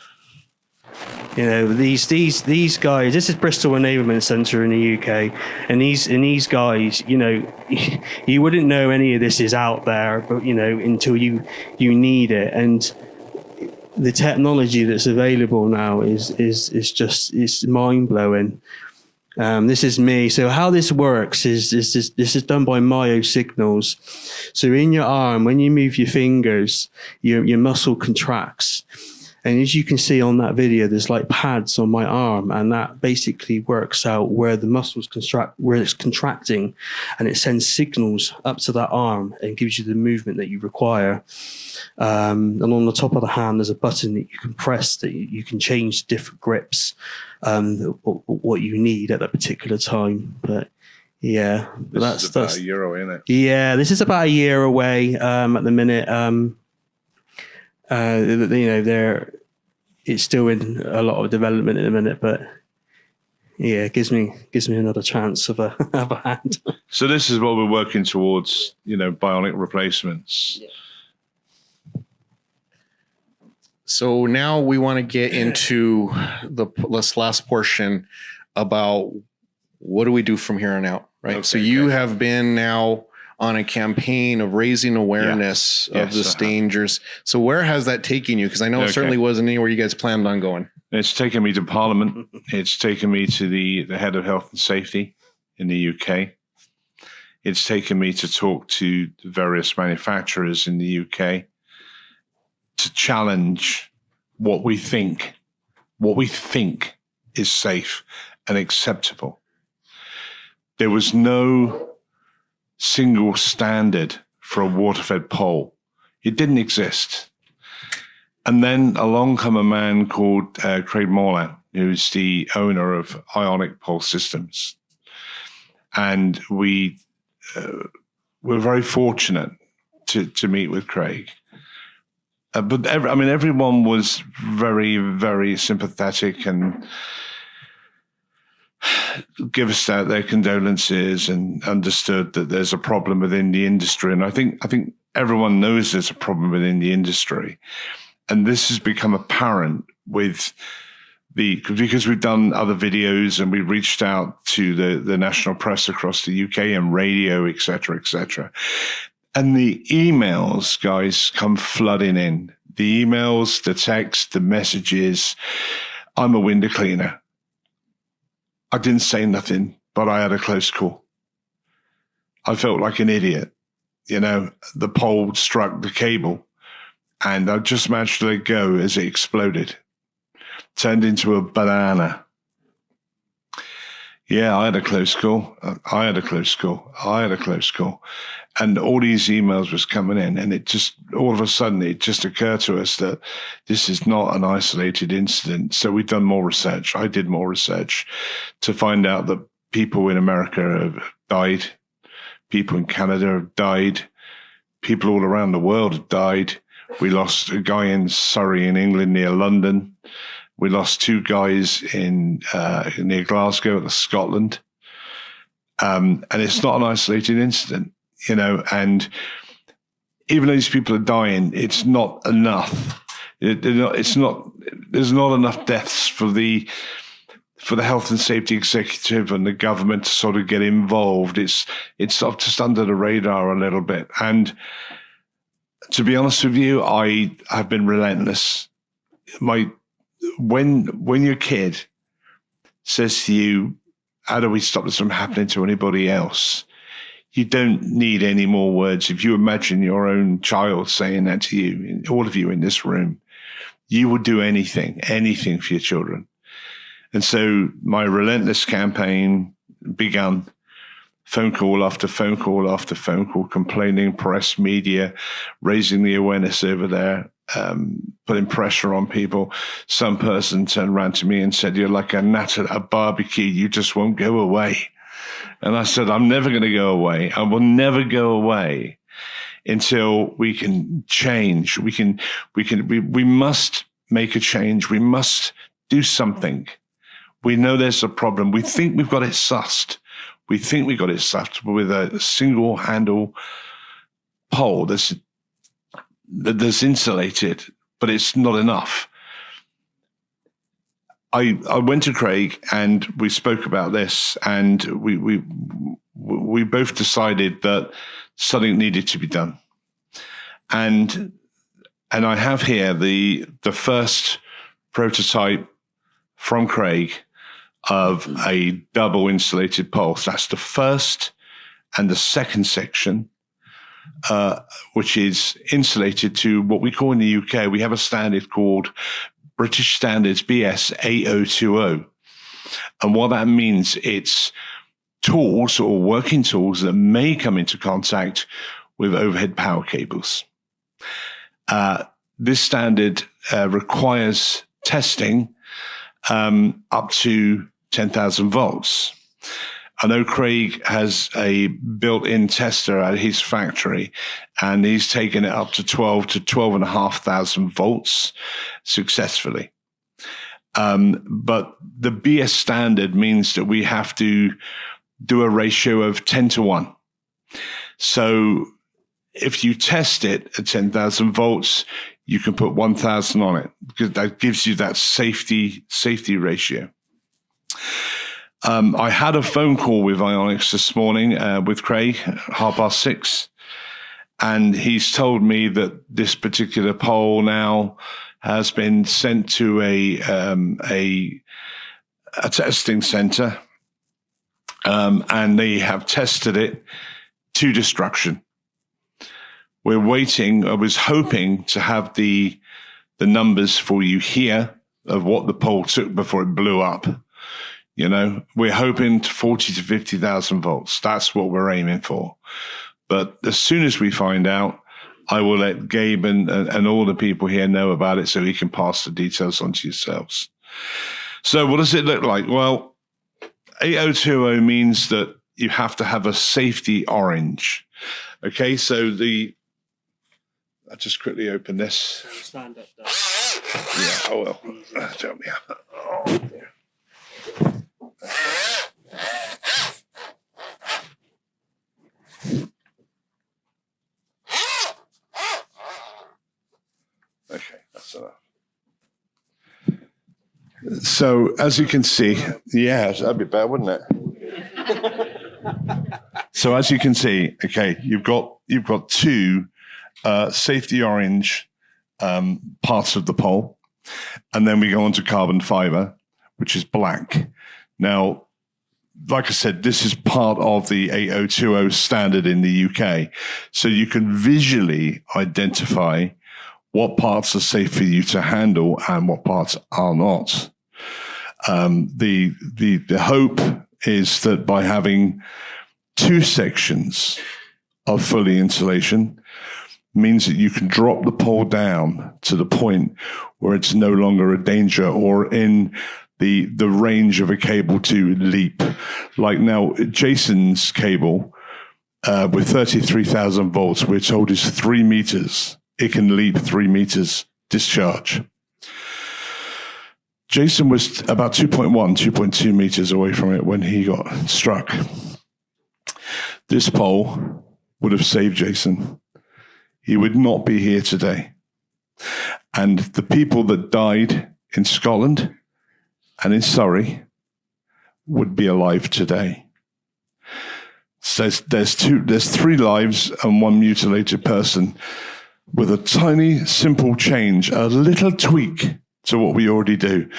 F: These guys. This is Bristol Enablement Centre in the UK, and these guys. You wouldn't know any of this is out there, but until you need it. And the technology that's available now is mind blowing. This is me. So how this works is this is done by myosignals. So in your arm, when you move your fingers, your muscle contracts. And as you can see on that video, there's like pads on my arm, and that basically works out where the muscles where it's contracting, and it sends signals up to that arm and gives you the movement that you require. And on the top of the hand, there's a button that you can press that you can change different grips, what you need at that particular time. But yeah,
G: that's about a year away, isn't it?
F: Yeah, this is about a year away at the minute. It's still in a lot of development in a minute, but yeah, it gives me another chance of a hand.
G: So this is what we're working towards, bionic replacements.
F: Yeah.
I: So now we want to get into this last portion about what do we do from here on out, right? Okay, so you have been now on a campaign of raising awareness of the dangers. So where has that taken you? Because I know it certainly wasn't anywhere you guys planned on going.
G: It's taken me to Parliament. It's taken me to the head of health and safety in the UK. It's taken me to talk to the various manufacturers in the UK to challenge what we think is safe and acceptable. There was no single standard for a water-fed pole. It didn't exist. And then along come a man called Craig Morland, who's the owner of Ionic Pole Systems. And we were very fortunate to meet with Craig. But everyone was very, very sympathetic and give us their condolences and understood that there's a problem within the industry. And I think everyone knows there's a problem within the industry. And this has become apparent because we've done other videos and we reached out to the national press across the UK and radio, et cetera, et cetera. And the emails, guys, come flooding in. The emails, the text, the messages. I'm a window cleaner. I didn't say nothing, but I had a close call. I felt like an idiot. The pole struck the cable and I just managed to let it go as it exploded. Turned into a banana. Yeah, I had a close call. And all these emails was coming in, and it just, all of a sudden, it just occurred to us that this is not an isolated incident. So we've done more research. I did more research to find out that people in America have died, people in Canada have died, people all around the world have died. We lost a guy in Surrey in England near London. We lost 2 guys in near Glasgow, Scotland. And it's not an isolated incident, you know, and even though these people are dying, it's not enough. There's not enough deaths for the health and safety executive and the government to sort of get involved. It's sort of just under the radar a little bit. And to be honest with you, I have been relentless. When your kid says to you, how do we stop this from happening to anybody else? You don't need any more words. If you imagine your own child saying that to you, all of you in this room, you would do anything for your children. And so my relentless campaign began. Phone call after phone call after phone call, complaining, press, media, raising the awareness over there, putting pressure on people. Some person turned around to me and said, "You're like a gnat at a barbecue. You just won't go away." And I said, "I'm never going to go away. I will never go away until we can change. We must make a change. We must do something. We know there's a problem. We think we've got it sussed. We think we got it sussed with a single handle pole that's insulated, but it's not enough." I went to Craig and we spoke about this, and we both decided that something needed to be done. And I have here the first prototype from Craig of a double insulated pole. So that's the first and the second section, which is insulated to what we call in the UK. We have a standard called British Standards BS 8020. And what that means, it's tools or working tools that may come into contact with overhead power cables. This standard requires testing up to 10,000 volts. I know Craig has a built-in tester at his factory, and he's taken it up to 12 to 12,500 volts successfully. But the BS standard means that we have to do a ratio of 10 to 1. So if you test it at 10,000 volts, you can put 1,000 on it, because that gives you that safety ratio. I had a phone call with Ionics this morning with Craig at 6:30, and he's told me that this particular pole now has been sent to a testing center, and they have tested it to destruction. We're waiting. I was hoping to have the numbers for you here of what the pole took before it blew up. You know, we're hoping to 40 to 50,000 volts. That's what we're aiming for. But as soon as we find out, I will let Gabe and all the people here know about it so he can pass the details on to yourselves. So what does it look like? Well, 8020 means that you have to have a safety orange. Okay, so I'll just quickly open this.
F: Stand up, though.
G: Yeah, oh well. Tell me. Oh, yeah. Okay, that's enough. So as you can see, yeah, that'd be better, wouldn't it? So as you can see, okay, you've got 2 safety orange parts of the pole, and then we go on to carbon fiber, which is black. Now, like I said, this is part of the 8020 standard in the UK. So you can visually identify what parts are safe for you to handle and what parts are not. The hope is that by having 2 sections of fully insulation means that you can drop the pole down to the point where it's no longer a danger or in the range of a cable to leap. Like now, Jason's cable with 33,000 volts, we're told is 3 meters it can leap 3 meters discharge. Jason was about 2.2 meters away from it when he got struck. This pole would have saved Jason. He would not be here today. And the people that died in Scotland and in Surrey would be alive today. So there's 3 lives and 1 mutilated person with a tiny, simple change, a little tweak to what we already do.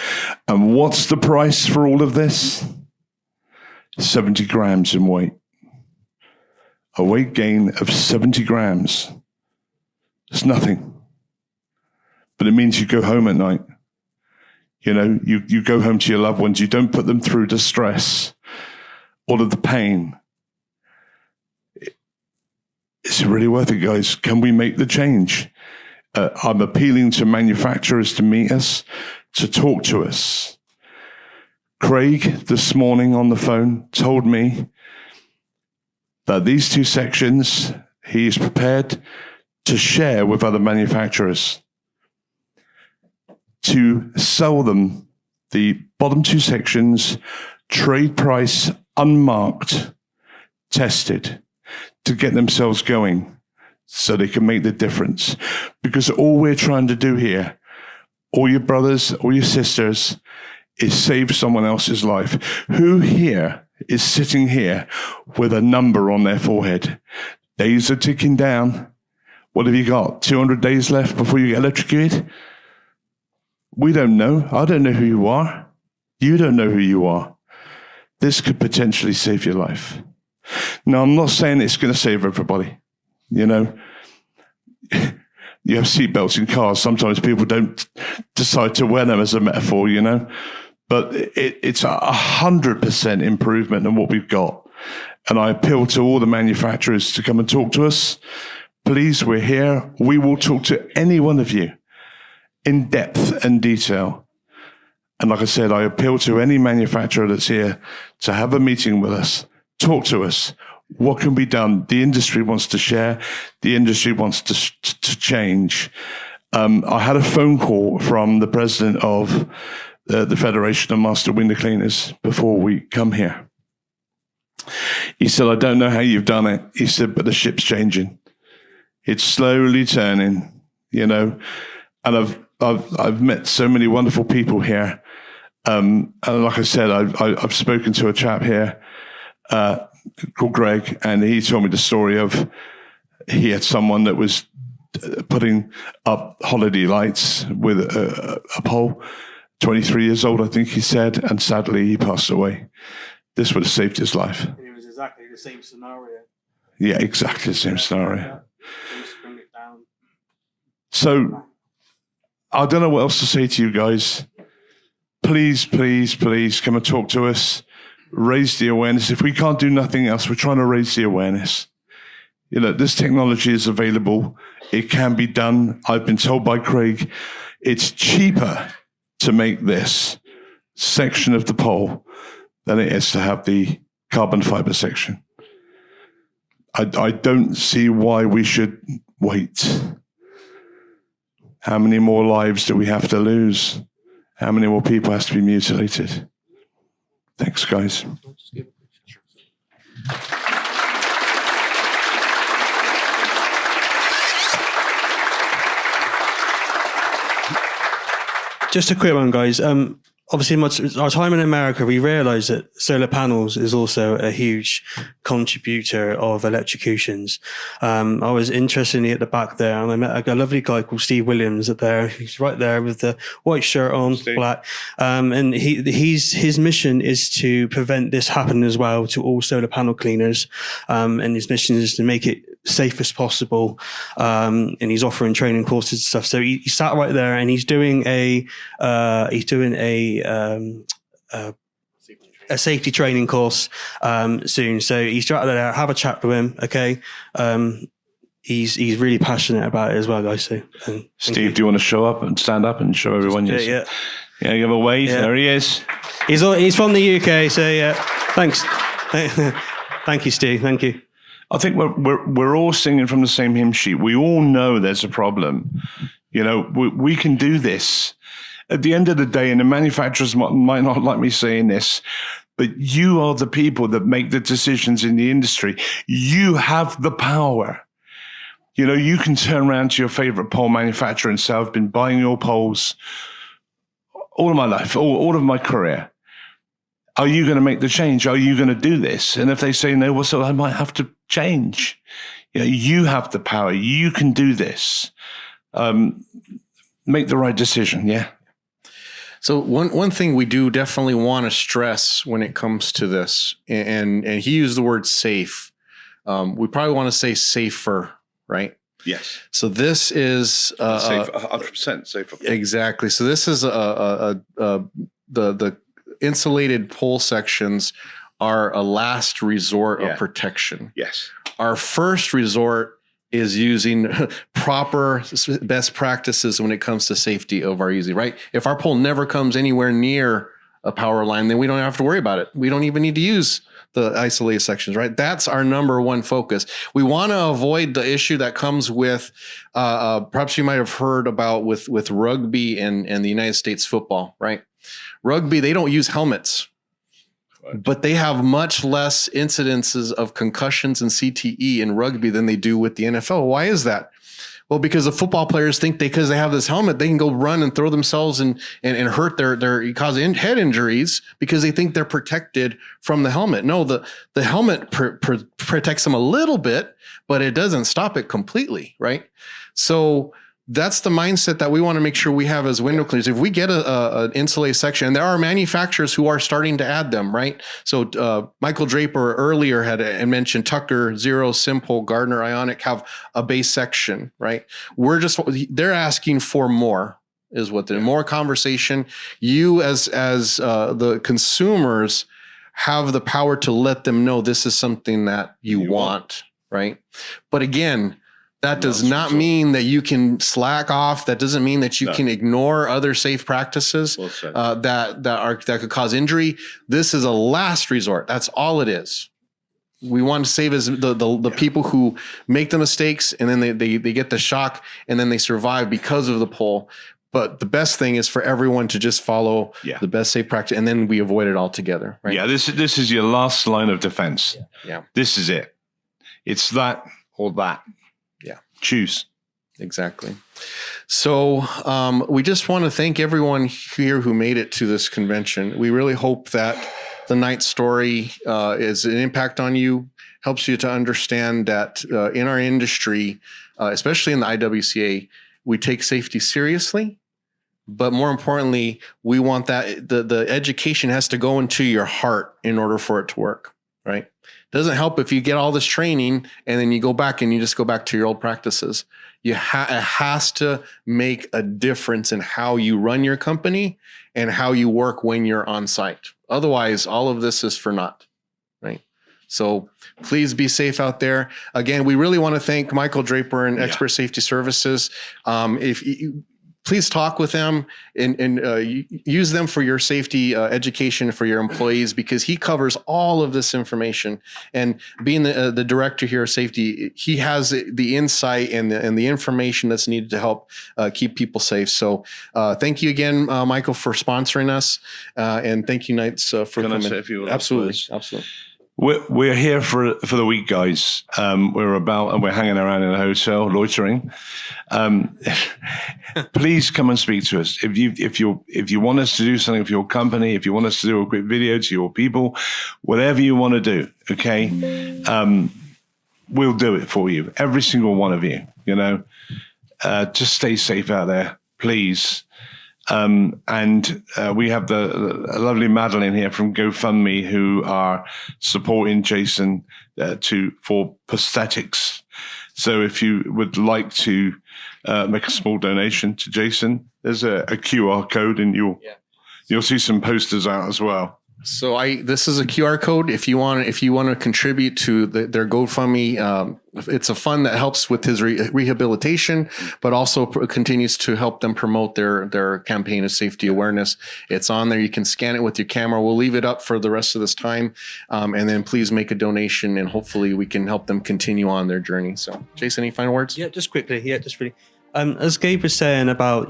G: And what's the price for all of this? 70 grams in weight. A weight gain of 70 grams. It's nothing. But it means you go home at night. You know, you go home to your loved ones. You don't put them through the stress, all of the pain. Is it really worth it, guys? Can we make the change? I'm appealing to manufacturers to meet us, to talk to us. Craig, this morning on the phone, told me that these 2 sections he is prepared to share with other manufacturers, to sell them the bottom 2 sections, trade price, unmarked, tested, to get themselves going so they can make the difference. Because all we're trying to do here, all your brothers, all your sisters, is save someone else's life. Who here is sitting here with a number on their forehead? Days are ticking down. What have you got? 200 days left before you get electrocuted? We don't know. I don't know who you are. You don't know who you are. This could potentially save your life. Now, I'm not saying it's going to save everybody. You know, you have seatbelts in cars. Sometimes people don't decide to wear them as a metaphor, you know. But it's 100% improvement in what we've got. And I appeal to all the manufacturers to come and talk to us. Please, we're here. We will talk to any one of you in depth and detail. And like I said, I appeal to any manufacturer that's here to have a meeting with us. Talk to us. What can be done? The industry wants to share. The industry wants to change. I had a phone call from the president of the Federation of Master Window Cleaners before we come here. He said, I don't know how you've done it. He said, but the ship's changing. It's slowly turning, you know. And I've met so many wonderful people here. And like I said, I've spoken to a chap here called Greg, and he told me the story of he had someone that was putting up holiday lights with a pole, 23 years old, I think he said, and sadly he passed away. This would have saved his life.
F: It was exactly the same scenario.
G: Yeah, exactly the same scenario. So I don't know what else to say to you guys. Please, please, please come and talk to us. Raise the awareness. If we can't do nothing else, we're trying to raise the awareness. You know, this technology is available. It can be done. I've been told by Craig, it's cheaper to make this section of the pole than it is to have the carbon fiber section. I don't see why we should wait. How many more lives do we have to lose? How many more people has to be mutilated? Thanks, guys.
F: Just a quick one, guys. Obviously, our time in America, we realized that solar panels is also a huge contributor of electrocutions. I was interestingly at the back there, and I met a lovely guy called Steve Williams there. He's right there with the white shirt on, Steve. Black. And his mission is to prevent this happening as well to all solar panel cleaners. And his mission is to make it safe as possible. And he's offering training courses and stuff. So he sat right there, and he's doing a safety training course soon. So he's right there. Have a chat with him. Okay. He's really passionate about it as well, guys. So
G: Steve, do you want to show up and stand up and show everyone?
F: Yeah.
G: Give a wave.
F: Yeah.
G: There he is.
F: He's from the UK. So yeah. Thanks. Thank you, Steve. Thank you.
G: I think we're all singing from the same hymn sheet. We all know there's a problem. We can do this. At the end of the day, and the manufacturers might not like me saying this, but you are the people that make the decisions in the industry. You have the power. You can turn around to your favorite pole manufacturer and say, I've been buying your poles all of my life, all of my career. Are you going to make the change? Are you going to do this? And if they say no, well, so I might have to change. You have the power. You can do this. Make the right decision. Yeah.
I: So one thing we do definitely want to stress when it comes to this, and he used the word safe. We probably want to say safer, right?
G: Yes.
I: So this is
G: safe, 100% safer.
I: Exactly. So this is the insulated pole sections are a last resort of protection.
G: Yes.
I: Our first resort is using proper best practices when it comes to safety of our user, right? If our pole never comes anywhere near a power line, then we don't have to worry about it. We don't even need to use the isolated sections, right? That's our number one focus. We want to avoid the issue that comes with, perhaps you might have heard about with rugby and the United States football, right? Rugby, they don't use helmets, but they have much less incidences of concussions and CTE in rugby than they do with the NFL. Why is that? Well, because the football players think because they have this helmet, they can go run and throw themselves and hurt cause head injuries because they think they're protected from the helmet. No, the helmet protects them a little bit, but it doesn't stop it completely, right? So that's the mindset that we want to make sure we have as window cleaners. If we get an insulated section, and there are manufacturers who are starting to add them, right? So Michael Draper earlier had mentioned Tucker, Zero, Simple, Gardner, Ionic have a base section, right? They're asking for more, is what they're more conversation. You as the consumers have the power to let them know this is something that you want, right? But again, that does not mean that you can slack off. That doesn't mean that you can ignore other safe practices that could cause injury. This is a last resort. That's all it is. We want to save as the people who make the mistakes and then they get the shock and then they survive because of the pole. But the best thing is for everyone to just follow the best safe practice, and then we avoid it altogether. Right?
G: Yeah, this is your last line of defense.
I: Yeah.
G: This is it. It's that or that. Choose.
I: Exactly. So we just want to thank everyone here who made it to this convention. We really hope that the Knight story is an impact on you, helps you to understand that in our industry, especially in the IWCA, we take safety seriously. But more importantly, we want that the education has to go into your heart in order for it to work, right? Doesn't help if you get all this training and then you go back and you just go back to your old practices. It has to make a difference in how you run your company and how you work when you're on site. Otherwise, all of this is for naught, right? So please be safe out there. Again, we really want to thank Michael Draper and Expert Safety Services. Please talk with them and use them for your safety education for your employees, because he covers all of this information. And being the director here of safety, he has the insight and the information that's needed to help keep people safe. So thank you again, Michael, for sponsoring us. And thank you, Knights, for coming. Absolutely.
G: We're here for the week, guys. We're hanging around in a hotel, loitering. Please come and speak to us. If you want us to do something for your company, if you want us to do a quick video to your people, whatever you want to do, okay, we'll do it for you. Every single one of you. Just stay safe out there, please. And we have the lovely Madeline here from GoFundMe who are supporting Jason for prosthetics. So if you would like to make a small donation to Jason, there's a QR code, and you'll see some posters out as well.
I: So this is a QR code. If you want to contribute to their GoFundMe, it's a fund that helps with his rehabilitation, but also continues to help them promote their campaign of safety awareness. It's on there. You can scan it with your camera. We'll leave it up for the rest of this time, and then please make a donation, and hopefully we can help them continue on their journey. So, Jason, any final words?
F: Yeah, just quickly. Yeah, just really. As Gabe was saying about,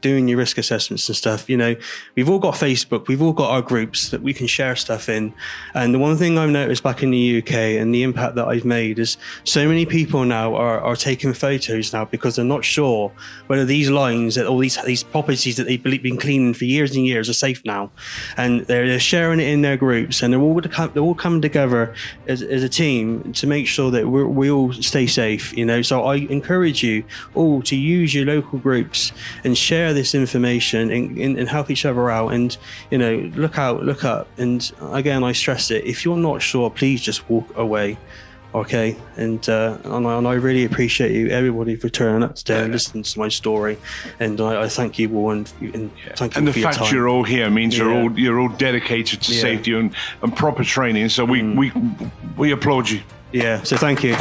F: doing your risk assessments and stuff, we've all got Facebook, we've all got our groups that we can share stuff in. And the one thing I've noticed back in the UK and the impact that I've made is so many people now are taking photos now because they're not sure whether these lines, all these properties that they've been cleaning for years and years are safe now. And they're sharing it in their groups, and they're all coming together as a team to make sure that we all stay safe, So I encourage you all to use your local groups and share this information and help each other out, and look up. And again, I stress it, if you're not sure, please just walk away, okay? And I really appreciate everybody for turning up today and listening to my story, and I thank you all, and thank you
G: and the
F: for your
G: fact
F: time.
G: you're all here means you're all dedicated to safety and proper training, so we applaud you.
F: So thank you.